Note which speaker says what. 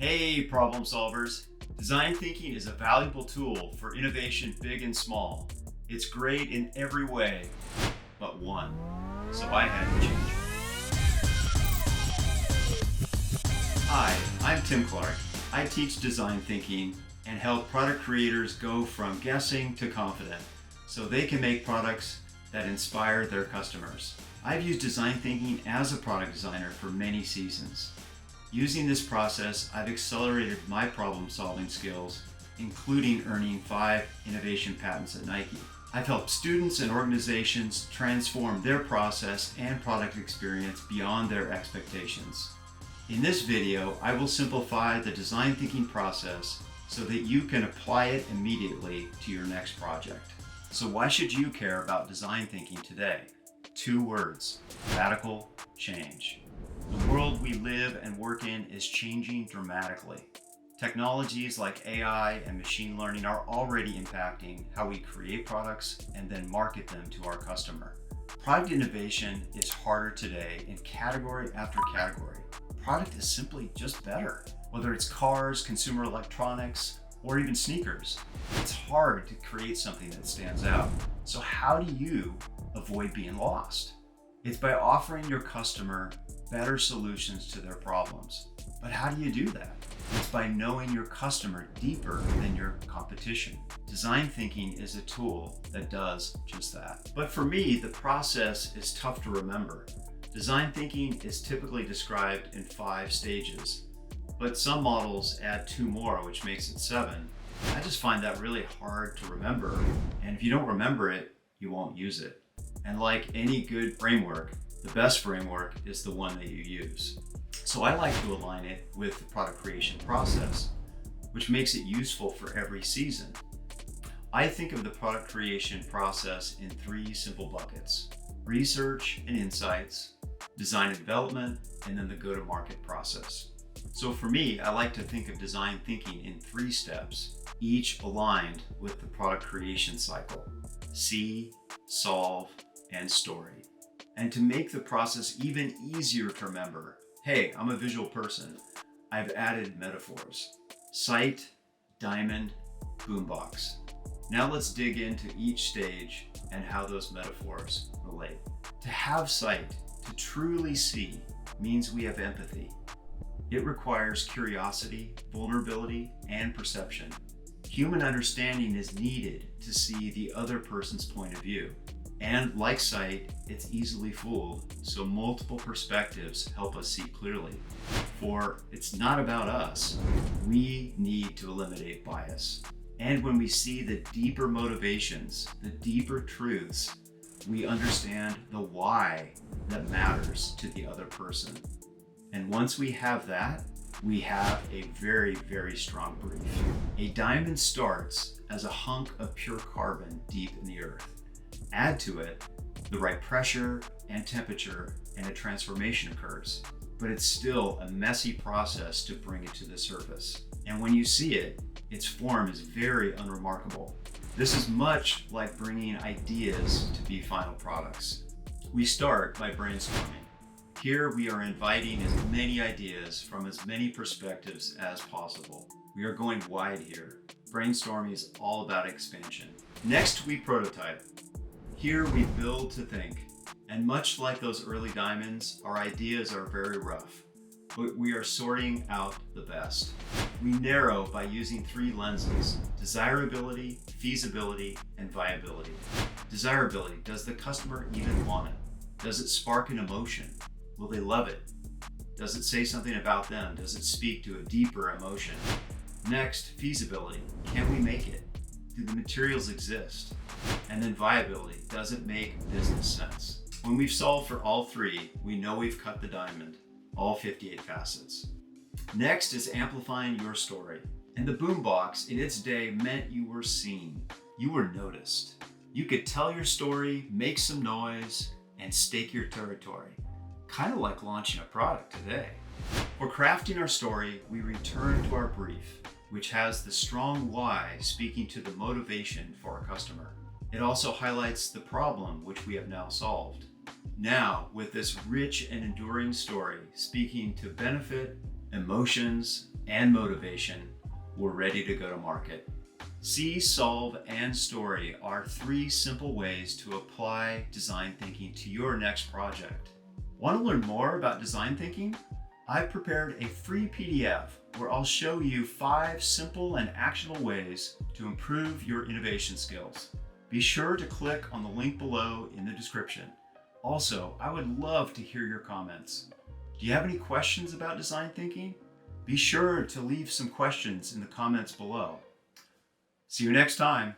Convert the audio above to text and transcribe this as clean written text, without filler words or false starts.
Speaker 1: Hey, problem solvers. Design thinking is a valuable tool for innovation big and small. It's great in every way, but one. So I had to change it. Hi, I'm Tim Clark. I teach design thinking and help product creators go from guessing to confident so they can make products that inspire their customers. I've used design thinking as a product designer for many seasons. Using this process, I've accelerated my problem-solving skills, including earning 5 innovation patents at Nike. I've helped students and organizations transform their process and product experience beyond their expectations. In this video, I will simplify the design thinking process so that you can apply it immediately to your next project. So why should you care about design thinking today? 2 words: radical change. The world we live and work in is changing dramatically. Technologies like AI and machine learning are already impacting how we create products and then market them to our customer. Product innovation is harder today in category after category. Product is simply just better. Whether it's cars, consumer electronics, or even sneakers, it's hard to create something that stands out. So how do you avoid being lost? It's by offering your customer better solutions to their problems. But how do you do that? It's by knowing your customer deeper than your competition. Design thinking is a tool that does just that. But for me, the process is tough to remember. Design thinking is typically described in 5 stages, but some models add 2 more, which makes it 7. I just find that really hard to remember. And if you don't remember it, you won't use it. And like any good framework, the best framework is the one that you use. So I like to align it with the product creation process, which makes it useful for every season. I think of the product creation process in 3 simple buckets: research and insights, design and development, and then the go-to-market process. So for me, I like to think of design thinking in 3 steps, each aligned with the product creation cycle: see, solve, and story. And to make the process even easier to remember, hey, I'm a visual person, I've added metaphors: sight, diamond, boombox. Now let's dig into each stage and how those metaphors relate. To have sight, to truly see, means we have empathy. It requires curiosity, vulnerability, and perception. Human understanding is needed to see the other person's point of view. And like sight, it's easily fooled, so multiple perspectives help us see clearly. For it's not about us. We need to eliminate bias. And when we see the deeper motivations, the deeper truths, we understand the why that matters to the other person. And once we have that, we have a very, very strong brief. A diamond starts as a hunk of pure carbon deep in the earth. Add to it the right pressure and temperature, and a transformation occurs. But it's still a messy process to bring it to the surface. And when you see it, its form is very unremarkable. This is much like bringing ideas to be final products. We start by brainstorming. Here we are inviting as many ideas from as many perspectives as possible. We are going wide here. Brainstorming is all about expansion. Next, we prototype. Here we build to think. And much like those early diamonds, our ideas are very rough, but we are sorting out the best. We narrow by using 3 lenses: desirability, feasibility, and viability. Desirability: does the customer even want it? Does it spark an emotion? Will they love it? Does it say something about them? Does it speak to a deeper emotion? Next, feasibility: can we make it? Do the materials exist? And then viability: does it make business sense? When we've solved for all 3, we know we've cut the diamond, all 58 facets. Next is amplifying your story. And the boombox in its day meant you were seen, you were noticed. You could tell your story, make some noise, and stake your territory. Kind of like launching a product today. For crafting our story, we return to our brief, which has the strong why speaking to the motivation for our customer. It also highlights the problem which we have now solved. Now, with this rich and enduring story speaking to benefit emotions, and motivation, we're ready to go to market. See, solve, and story are 3 simple ways to apply design thinking to your next project. Want to learn more about design thinking? I've prepared a free PDF where I'll show you 5 simple and actionable ways to improve your innovation skills. Be sure to click on the link below in the description. Also, I would love to hear your comments. Do you have any questions about design thinking? Be sure to leave some questions in the comments below. See you next time.